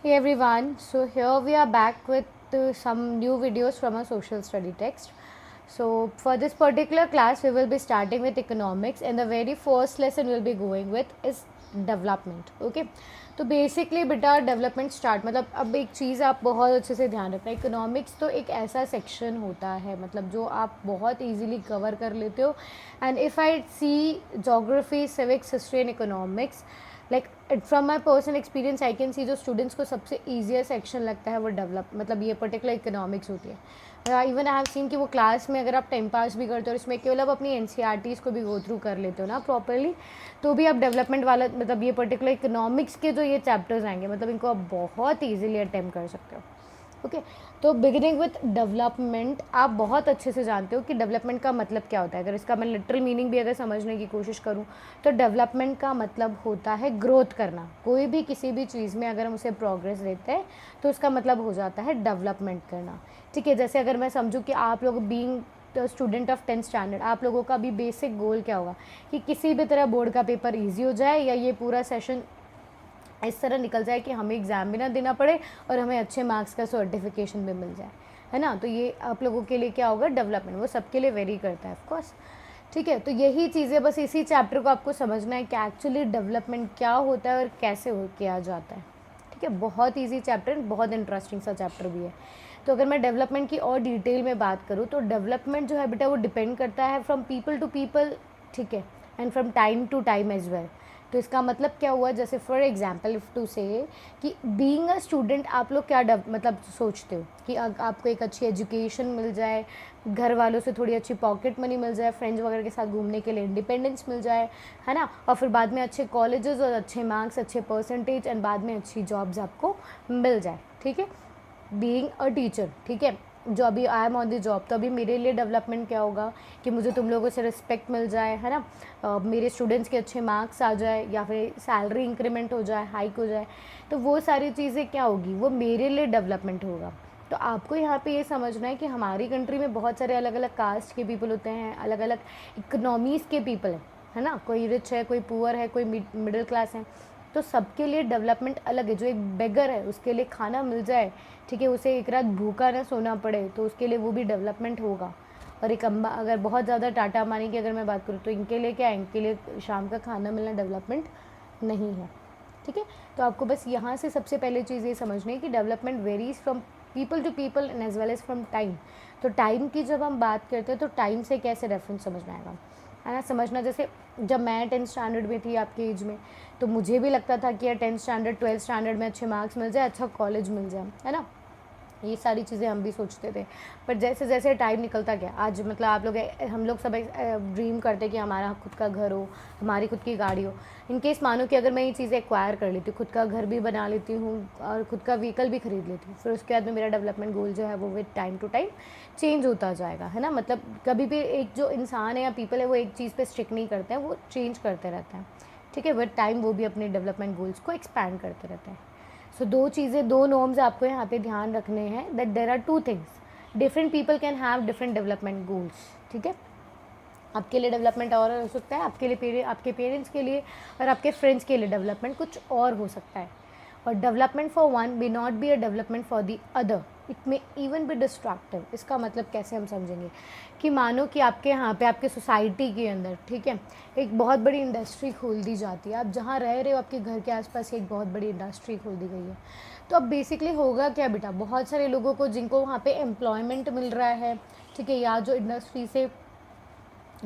Hey everyone, so here we are back with some new videos from our social study text. So for this particular class we will be starting with economics and the very first lesson we'll be going with is development. Okay, तो basically बेटा development start मतलब अब एक चीज़ आप बहुत अच्छे से ध्यान रखना, इकोनॉमिक्स तो एक ऐसा सेक्शन होता है मतलब जो आप बहुत इजीली कवर कर लेते हो. And if I see geography, civics, history and economics, like from my personal experience I can see जो स्टूडेंट्स को सबसे ईजियर सेक्शन लगता है वो डेवलप मतलब ये पर्टिकुलर इकोनॉमिक्स होती है. इवन आई हैव सीन कि वो क्लास में अगर आप टाइम पास भी करते हो और इसमें केवल आप अपनी एनसीईआरटीज़ को भी गो थ्रू कर लेते हो ना प्रॉपरली, तो भी आप डेवलपमेंट वाला मतलब ये पर्टिकुलर इकोनॉमिक्स के जो ये चैप्टर्स आएंगे मतलब इनको आप बहुत ईजिली अटेम्प्ट कर सकते हो. ओके, तो बिगिनिंग विथ डेवलपमेंट आप बहुत अच्छे से जानते हो कि डेवलपमेंट का मतलब क्या होता है. अगर इसका मैं लिटरल मीनिंग भी अगर समझने की कोशिश करूँ तो डेवलपमेंट का मतलब होता है ग्रोथ करना. कोई भी किसी भी चीज़ में अगर हम उसे प्रोग्रेस देते हैं तो उसका मतलब हो जाता है डेवलपमेंट करना. ठीक है, जैसे अगर मैं समझूँ कि आप लोग being student of 10th standard, आप लोगों का भी बेसिक गोल क्या होगा कि किसी भी तरह बोर्ड का पेपर ईजी हो जाए या ये पूरा सेशन इस तरह निकल जाए कि हमें एग्ज़ाम भी ना देना पड़े और हमें अच्छे मार्क्स का सर्टिफिकेशन भी मिल जाए, है ना. तो ये आप लोगों के लिए क्या होगा, डेवलपमेंट. वो सबके लिए वेरी करता है ऑफकोर्स. ठीक है, तो यही चीज़ें बस इसी चैप्टर को आपको समझना है कि एक्चुअली डेवलपमेंट क्या होता है और कैसे हो किया जाता है. ठीक है, बहुत ईजी चैप्टर, बहुत इंटरेस्टिंग सा चैप्टर भी है. तो अगर मैं डेवलपमेंट की और डिटेल में बात करूँ तो डेवलपमेंट जो है बेटा वो डिपेंड करता है फ्रॉम पीपल टू पीपल. ठीक है, and from time to time as well. तो इसका मतलब क्या हुआ, जैसे फॉर एग्जांपल इफ़ टू से कि बीइंग अ स्टूडेंट आप लोग क्या मतलब सोचते हो कि आपको एक अच्छी एजुकेशन मिल जाए, घर वालों से थोड़ी अच्छी पॉकेट मनी मिल जाए, फ्रेंड्स वगैरह के साथ घूमने के लिए इंडिपेंडेंस मिल जाए, है ना, और फिर बाद में अच्छे कॉलेजेस और अच्छे मार्क्स, अच्छे परसेंटेज एंड बाद में अच्छी जॉब्स आपको मिल जाए. ठीक है, बीइंग अ टीचर. ठीक है, जो अभी I am on the job, तो अभी मेरे लिए डेवलपमेंट क्या होगा कि मुझे तुम लोगों से रिस्पेक्ट मिल जाए, है ना, मेरे स्टूडेंट्स के अच्छे मार्क्स आ जाए या फिर सैलरी इंक्रीमेंट हो जाए, हाइक हो जाए. तो वो सारी चीज़ें क्या होगी, वो मेरे लिए डेवलपमेंट होगा. तो आपको यहाँ पे ये समझना है कि हमारी कंट्री में बहुत सारे अलग अलग कास्ट के पीपल होते हैं, अलग अलग इकनॉमीज़ के पीपल हैं, है ना. कोई रिच है, कोई पुअर है, कोई मिडिल क्लास है. तो सबके लिए डेवलपमेंट अलग है. जो एक बेगर है उसके लिए खाना मिल जाए, ठीक है, उसे एक रात भूखा ना सोना पड़े, तो उसके लिए वो भी डेवलपमेंट होगा. और एक अगर बहुत ज़्यादा टाटा मानी की अगर मैं बात करूँ तो इनके लिए क्या है, इनके लिए शाम का खाना मिलना डेवलपमेंट नहीं है. ठीक है, तो आपको बस यहाँ से सबसे पहले चीज़ ये समझनी है कि development varies from people to people and as well as from time. तो टाइम की जब हम बात करते हैं तो टाइम से कैसे रेफरेंस समझना आएगा, है ना. समझना, जैसे जब मैं 10th स्टैंडर्ड में थी आपके एज में, तो मुझे भी लगता था कि यार 10th स्टैंडर्ड 12th स्टैंडर्ड में अच्छे मार्क्स मिल जाए, अच्छा कॉलेज मिल जाए, है ना. ये सारी चीज़ें हम भी सोचते थे. पर जैसे जैसे टाइम निकलता गया, आज मतलब आप लोग हम लोग सब ड्रीम करते कि हमारा खुद का घर हो, हमारी खुद की गाड़ी हो. इन केस मानो कि अगर मैं ये चीज़ें एक्वायर कर लेती हूँ, खुद का घर भी बना लेती हूँ और खुद का व्हीकल भी खरीद लेती हूँ, फिर उसके बाद में मेरा डेवलपमेंट गोल जो है वो with time to time change होता जाएगा, है ना. मतलब कभी भी एक जो इंसान है या पीपल है वो एक चीज़ पे स्टिक नहीं करते हैं, वो चेंज करते रहते हैं. ठीक है, विद टाइम वो भी अपने डेवलपमेंट गोल्स को एक्सपैंड करते रहते हैं. सो दो चीज़ें, दो नॉर्म्स आपको यहाँ पे ध्यान रखने हैं, that there are two things. Different people can have different development goals. ठीक है, आपके लिए डेवलपमेंट और हो सकता है, आपके लिए आपके पेरेंट्स के लिए और आपके फ्रेंड्स के लिए डेवलपमेंट कुछ और हो सकता है. और development for one may not be a development for the other. It may even be destructive. इसका मतलब कैसे हम समझेंगे कि मानो कि आपके यहाँ पे आपके सोसाइटी के अंदर, ठीक है, एक बहुत बड़ी इंडस्ट्री खोल दी जाती है. आप जहाँ रह रहे हो आपके घर के आसपास एक बहुत बड़ी इंडस्ट्री खोल दी गई है. तो अब बेसिकली होगा क्या बेटा, बहुत सारे लोगों को जिनको वहाँ पे एम्प्लॉयमेंट मिल रहा है, ठीक है, या जो इंडस्ट्री से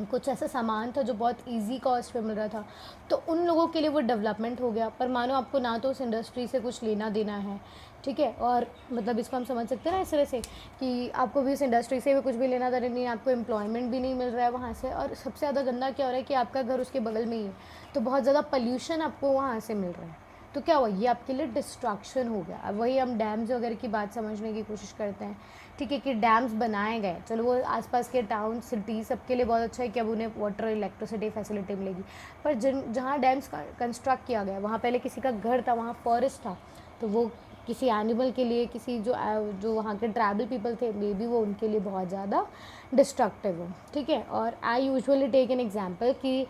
कुछ ऐसा सामान था जो बहुत इजी कॉस्ट पे मिल रहा था, तो उन लोगों के लिए वो डेवलपमेंट हो गया. पर मानो आपको ना तो उस इंडस्ट्री से कुछ लेना देना है, ठीक है, और मतलब इसको हम समझ सकते हैं ना इस तरह से कि आपको भी उस इंडस्ट्री से भी कुछ भी लेना देना नहीं, आपको एम्प्लॉयमेंट भी नहीं मिल रहा है वहाँ से, और सबसे ज़्यादा गंदा क्या हो रहा है कि आपका घर उसके बगल में ही है, तो बहुत ज़्यादा पॉल्यूशन आपको वहाँ से मिल रहा है. तो क्या हुआ, ये आपके लिए डिस्ट्रक्शन हो गया. अब वही हम डैम्स वगैरह की बात समझने की कोशिश करते हैं. ठीक है, कि डैम्स बनाए गए, चलो वो आसपास के टाउन सिटी सबके लिए बहुत अच्छा है कि अब उन्हें वाटर इलेक्ट्रिसिटी फैसिलिटी मिलेगी. पर जहाँ डैम्स कंस्ट्रक्ट किया गया वहाँ पहले किसी का घर था, वहाँ फॉरेस्ट था, तो वो किसी एनिमल के लिए, किसी जो वहाँ के ट्राइबल पीपल थे, मे बी वो उनके लिए बहुत ज़्यादा डिस्ट्रक्टिव हो, ठीक है। और I usually take an example कि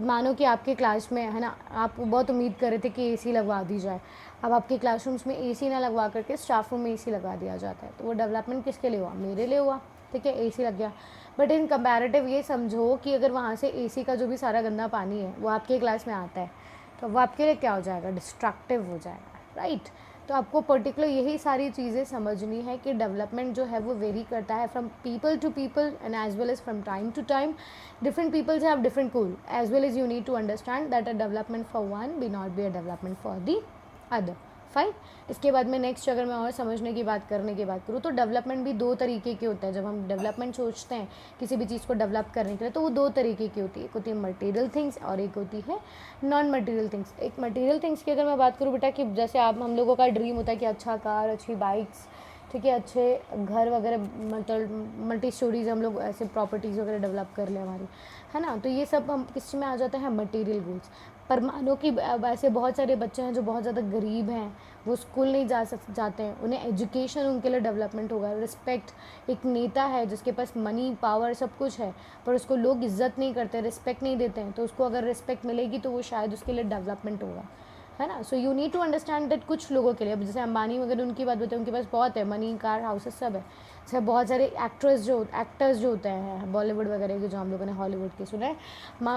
मानो कि आपके क्लास में है ना, आप बहुत उम्मीद कर रहे थे कि एसी लगवा दी जाए, अब आपके क्लासरूम्स में एसी ना लगवा करके स्टाफ रूम में एसी लगा दिया जाता है, तो वो डेवलपमेंट किसके लिए हुआ? मेरे लिए हुआ, ठीक है, एसी लग गया। बट इन कंपैरेटिव ये समझो कि अगर वहाँ से एसी का जो भी सारा गंदा पानी है वो आपके क्लास में आता है, तो वो आपके लिए क्या हो जाएगा? डिस्ट्रक्टिव हो जाएगा, राइट। तो आपको पर्टिकुलर यही सारी चीज़ें समझनी है कि डेवलपमेंट जो है वो वेरी करता है from people to people and as well as from time to time. Different people have different goal, as well as you need to understand that a development for one may not be a development for the other. Fine. इसके बाद में next अगर मैं और समझने की बात करने की बात करूँ तो डेवलपमेंट भी दो तरीके की होता है. जब हम डेवलपमेंट सोचते हैं किसी भी चीज़ को डेवलप करने के लिए तो वो दो तरीके की होती है. एक होती है मटेरियल थिंग्स और एक होती है नॉन मटेरियल थिंग्स. एक मटेरियल थिंग्स की अगर मैं बात करूँ बेटा, कि जैसे आप हम लोगों का ड्रीम होता है कि अच्छा कार, अच्छी बाइक्स, ठीक है, अच्छे घर वगैरह, मतलब मल्टी स्टोरीज हम लोग ऐसे प्रॉपर्टीज़ वगैरह डेवलप कर लें हमारी, है ना. तो ये सब हम किस में आ जाते हैं? Material goals. पर मानो कि अब ऐसे बहुत सारे बच्चे हैं जो बहुत ज़्यादा गरीब हैं, वो स्कूल नहीं जाते हैं, उन्हें एजुकेशन उनके लिए डेवलपमेंट होगा. रिस्पेक्ट, एक नेता है जिसके पास मनी, पावर, सब कुछ है, पर उसको लोग इज्जत नहीं करते, रिस्पेक्ट नहीं देते हैं, तो उसको अगर रिस्पेक्ट मिलेगी तो वो शायद उसके लिए डेवलपमेंट होगा, है ना. So you need to understand that कुछ लोगों के लिए, अब जैसे अंबानी वगैरह उनकी बात बताएं, उनके पास बहुत है मनी, कार, हाउसेस, सब है. जैसे बहुत सारे एक्टर्स जो होते हैं बॉलीवुड वगैरह के, जो हम लोगों ने हॉलीवुड के सुना है,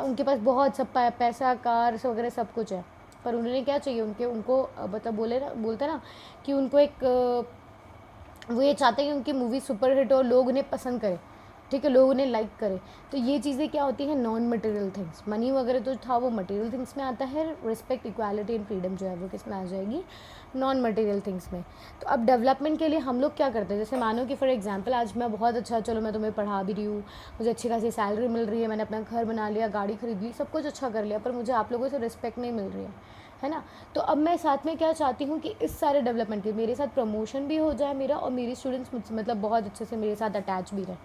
उनके पास बहुत सब पैसा, कार वगैरह सब कुछ है, पर उन्होंने क्या चाहिए? उनको मतलब बोलते ना कि उनको एक वो ये चाहते हैं कि उनकी मूवी सुपर हिट हो, लोग उन्हें पसंद करें, ठीक है, लोग उन्हें लाइक करें. तो ये चीज़ें क्या होती हैं? Non material things. मनी वगैरह तो था वो मटेरियल थिंग्स में आता है. रिस्पेक्ट, इक्वालिटी एंड फ्रीडम जो है वो किस में आ जाएगी? नॉन मटेरियल थिंग्स में. तो अब डेवलपमेंट के लिए हम लोग क्या करते हैं? जैसे मानो कि फॉर एग्जांपल आज मैं बहुत अच्छा, चलो मैं तुम्हें पढ़ा भी रही हूँ, मुझे अच्छी खासी सैलरी मिल रही है, मैंने अपना घर बना लिया, गाड़ी खरीद ली, सब कुछ अच्छा कर लिया, पर मुझे आप लोगों से रिस्पेक्ट नहीं मिल रही है ना. तो अब मैं साथ में क्या चाहती हूँ कि इस सारे डेवलपमेंट के मेरे साथ प्रमोशन भी हो जाए मेरा, और मेरी स्टूडेंट्स मुझसे मतलब बहुत अच्छे से मेरे साथ अटैच भी रहे,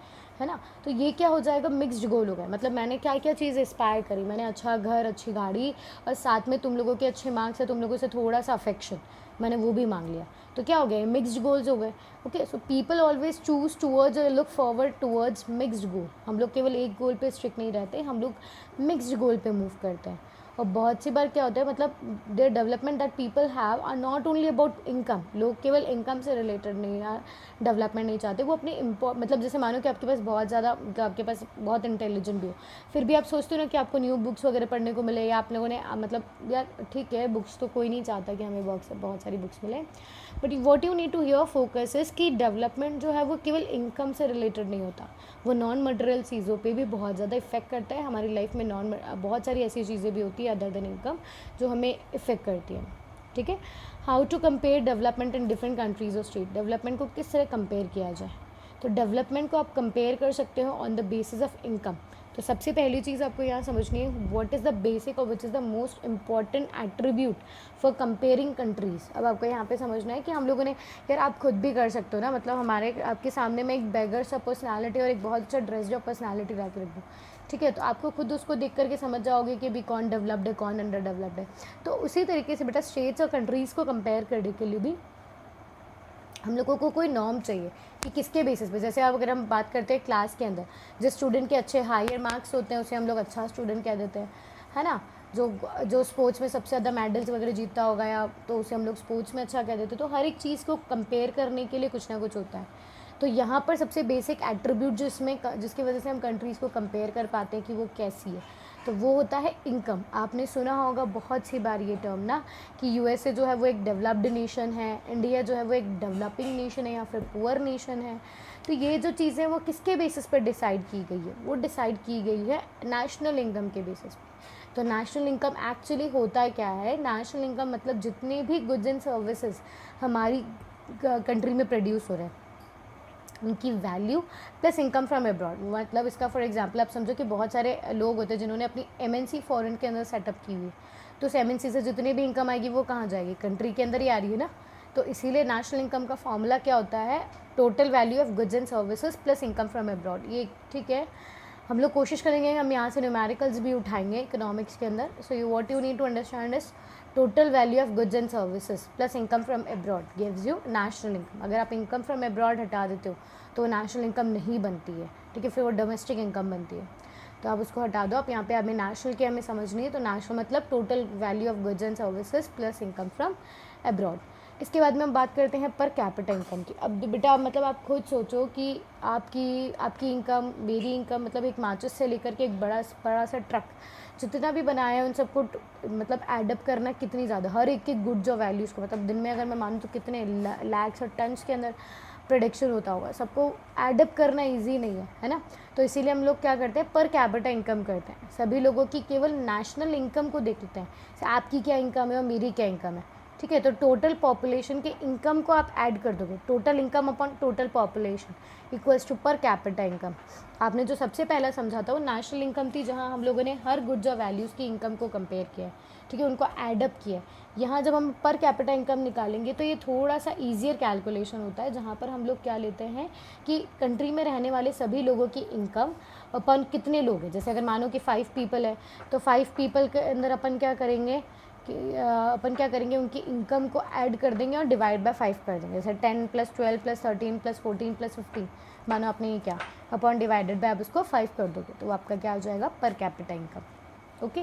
है ना. तो ये क्या हो जाएगा? मिक्स्ड गोल हो गया. मतलब मैंने क्या क्या चीज़ इंस्पायर करी, मैंने अच्छा घर, अच्छी गाड़ी, और साथ में तुम लोगों के अच्छे मार्क्स है, तुम लोगों से थोड़ा सा अफेक्शन मैंने वो भी मांग लिया. तो क्या हो गया? मिक्स्ड गोल्स हो गए. Okay, so people always choose towards और लुक फॉरवर्ड टूवर्ड्स मिक्स्ड गोल. हम लोग केवल एक गोल पे स्ट्रिक्ट नहीं रहते, हम लोग मिक्स्ड गोल पे मूव करते हैं. और बहुत सी बार क्या होता है, मतलब the development that people have are not only about income. लोग केवल इनकम से रिलेटेड नहीं या डेवलपमेंट नहीं चाहते, वो अपने मतलब जैसे मानो कि आपके पास बहुत ज़्यादा, आपके पास बहुत इंटेलिजेंट भी हो, फिर भी आप सोचते हो ना कि आपको न्यू बुक्स वगैरह पढ़ने को मिले, या आप लोगों ने मतलब यार ठीक है, बुक्स तो कोई नहीं चाहता कि हमें बहुत सारी बुक्स मिले, but what you need to here focus is कि डेवलपमेंट जो है वो केवल इनकम से रिलेटेड नहीं होता, वो नॉन मटेरियल चीज़ों पे भी बहुत ज़्यादा इफेक्ट करता है. हमारी लाइफ में बहुत सारी ऐसी चीज़ें भी होती है अदर देन इनकम जो हमें इफेक्ट करती है, ठीक है. How to compare development in different countries और स्टेट. डेवलपमेंट को किस तरह कंपेयर किया जाए? तो डेवलपमेंट को आप कंपेयर कर सकते हो on the basis of income. तो सबसे पहली चीज़ आपको यहाँ समझनी है, व्हाट इज़ द बेसिक और which is the most important attribute for comparing countries. अब आपको यहाँ पे समझना है कि हम लोगों ने, यार आप खुद भी कर सकते हो ना, मतलब हमारे आपके सामने में एक बेगर सा पर्सनालिटी और एक बहुत अच्छा ड्रेस्ड अप पर्सनालिटी रख दूँ, ठीक है, तो आपको खुद उसको देख करके समझ जाओगे कि भी कौन डेवलप्ड है, कौन अंडर डेवलप्ड है. तो उसी तरीके से बेटा स्टेट्स और कंट्रीज़ को कंपेयर करने के लिए भी हम लोगों को कोई नॉर्म चाहिए कि किसके बेसिस पे. जैसे अब अगर हम बात करते हैं क्लास के अंदर, जिस स्टूडेंट के अच्छे हायर मार्क्स होते हैं उसे हम लोग अच्छा स्टूडेंट कह देते हैं, है ना. जो स्पोर्ट्स में सबसे ज़्यादा मेडल्स वगैरह जीतता होगा या तो उसे हम लोग स्पोर्ट्स में अच्छा कह देते हैं. तो हर एक चीज़ को कंपेयर करने के लिए कुछ ना कुछ होता है. तो यहाँ पर सबसे बेसिक एट्रीब्यूट जिसकी वजह से हम कंट्रीज़ को कंपेयर कर पाते हैं कि वो कैसी है, तो वो होता है इनकम. आपने सुना होगा बहुत सी बार ये टर्म ना, कि यूएसए जो है वो एक डेवलप्ड नेशन है, इंडिया जो है वो एक डेवलपिंग नेशन है या फिर पुअर नेशन है. तो ये जो चीज़ें वो किसके बेसिस पर डिसाइड की गई है? वो डिसाइड की गई है नेशनल इनकम के बेसिस पे. तो नेशनल इनकम एक्चुअली होता क्या है? नेशनल इनकम मतलब जितने भी गुड्स एंड सर्विसेज हमारी कंट्री में प्रोड्यूस हो रहे हैं उनकी value plus income from abroad. मतलब इसका फॉर एग्जांपल आप समझो कि बहुत सारे लोग होते हैं जिन्होंने अपनी एमएनसी फॉरेन के अंदर सेटअप की हुई, तो उस एमएनसी से जितनी भी इनकम आएगी वो कहाँ जाएगी? कंट्री के अंदर ही आ रही है ना. तो इसीलिए नेशनल इनकम का फॉर्मूला क्या होता है? Total value of goods and services plus income from abroad. ये ठीक है, हम लोग कोशिश करेंगे, हम यहाँ से न्यूमेरिकल्स भी उठाएंगे इकोनॉमिक्स के अंदर. So you what you need to understand is total value of goods and services plus income from abroad gives you national income. अगर आप इनकम फ्रॉम अब्रॉड हटा देते हो तो वो नेशनल इनकम नहीं बनती है, ठीक है, फिर वो डोमेस्टिक इनकम बनती है। तो आप उसको हटा दो। आप यहाँ पे हमें नेशनल की हमें समझनी है, तो नेशनल मतलब total value of goods and services plus income from abroad. इसके बाद में हम बात करते हैं पर कैपिटा इनकम की। अब बेटा मतलब आप खुद सोचो कि आपकी इनकम, मेरी इनकम, मतलब एक माचिस से लेकर के एक बड़ा सा ट्रक जितना भी बनाया है उन सबको मतलब एडअप करना कितनी ज़्यादा, हर एक गुड जो वैल्यूज़ को, मतलब दिन में अगर मैं मानूँ तो कितने लैक्स और टन्स के अंदर प्रोडक्शन होता होगा, सबको एडअप करना इजी नहीं है ना। तो इसीलिए हम लोग क्या करते हैं, पर कैपिटा इनकम करते हैं। सभी लोगों की केवल नेशनल इनकम को देखते हैं, आपकी क्या इनकम है और मेरी क्या इनकम है, ठीक है। तो टोटल पॉपुलेशन के इनकम को आप ऐड कर दोगे, total income upon total population equals to per capita income. आपने जो सबसे पहला समझा था वो नेशनल इनकम थी, जहाँ हम लोगों ने हर गुड्स और वैल्यूज़ की इनकम को कंपेयर किया है, ठीक है, उनको एडअप किया है। यहाँ जब हम पर कैपिटा इनकम निकालेंगे तो ये थोड़ा सा ईजियर कैलकुलेशन होता है, जहाँ पर हम लोग क्या लेते हैं कि कंट्री में रहने वाले सभी लोगों की इनकम अपन कितने लोग हैं। जैसे अगर मानो कि 5 पीपल है तो 5 पीपल के अंदर अपन क्या करेंगे कि उनकी इनकम को ऐड कर देंगे और डिवाइड बाय 5 कर देंगे। जैसे 10 + 12 + 13 + 14 + 15 मानो आपने ये क्या अपॉन डिवाइडेड बाय आप उसको 5 कर दोगे तो आपका क्या हो जाएगा, पर कैपिटा इनकम। ओके,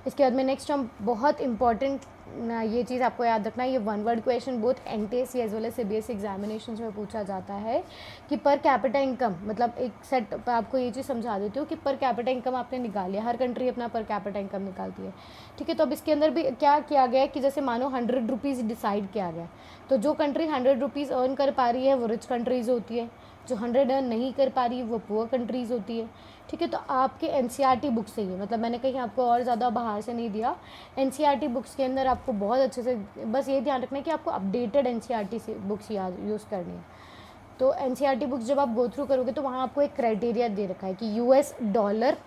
इसके बाद में नेक्स्ट हम बहुत इंपॉर्टेंट ये चीज़ आपको याद रखना है, ये 1 word question both NTSC as well as CBSE examination में पूछा जाता है कि पर कैपिटा इनकम, मतलब एक सेट पर आपको ये चीज़ समझा देती हूँ कि पर कैपिटा इनकम आपने निकाल लिया, हर कंट्री अपना पर कैपिटा इनकम निकालती है, ठीक है। तो अब इसके अंदर भी क्या किया गया है कि जैसे मानो 100 रुपीज़ डिसाइड किया गया, तो जो कंट्री 100 रुपीज़ अर्न कर पा रही है वो रिच कंट्रीज़ होती है, जो 100 अर्न नहीं कर पा रही है वो पुअर कंट्रीज़ होती है, ठीक है। तो आपके NCERT बुक से ही, मतलब मैंने कहीं आपको और ज़्यादा बाहर से नहीं दिया, NCERT बुक्स के अंदर आपको बहुत अच्छे से बस ये ध्यान रखना है कि आपको अपडेटेड NCERT से बुक्स यूज़ करनी है। तो NCERT बुक्स जब आप गो थ्रू करोगे तो वहाँ आपको एक क्राइटेरिया दे रखा है कि US डॉलर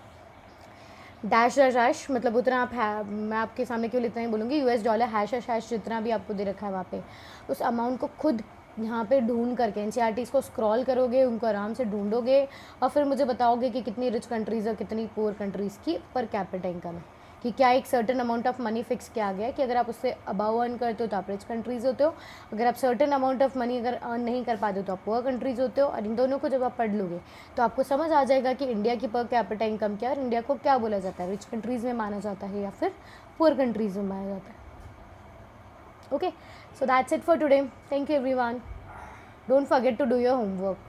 डैश डैश, मतलब उतना आप है, मैं आपके सामने केवल इतना ही बोलूँगी, US डॉलर हैश जितना भी आपको दे रखा है वहाँ पे उस अमाउंट को खुद यहाँ पे ढूंढ करके NCERT को स्क्रॉल करोगे, उनको आराम से ढूंढोगे और फिर मुझे बताओगे कि कितनी रिच कंट्रीज़ और कितनी पुअर कंट्रीज़ की पर कैपिटा इनकम है, कि क्या एक certain amount of money fix किया गया है कि अगर आप उससे अबाव अर्न करते हो तो आप रिच कंट्रीज़ होते हो, अगर आप सर्टेन अमाउंट ऑफ मनी अगर अर्न नहीं कर पाते हो तो आप पुअर कंट्रीज़ होते हो। और इन दोनों को जब आप पढ़ लोगे तो आपको समझ आ जाएगा कि इंडिया की पर कैपिटा इनकम क्या है और इंडिया को क्या बोला जाता है, रिच कंट्रीज़ में माना जाता है या फिर पुअर कंट्रीज़ में माना जाता है। Okay, so that's it for today. Thank you everyone. Don't forget to do your homework.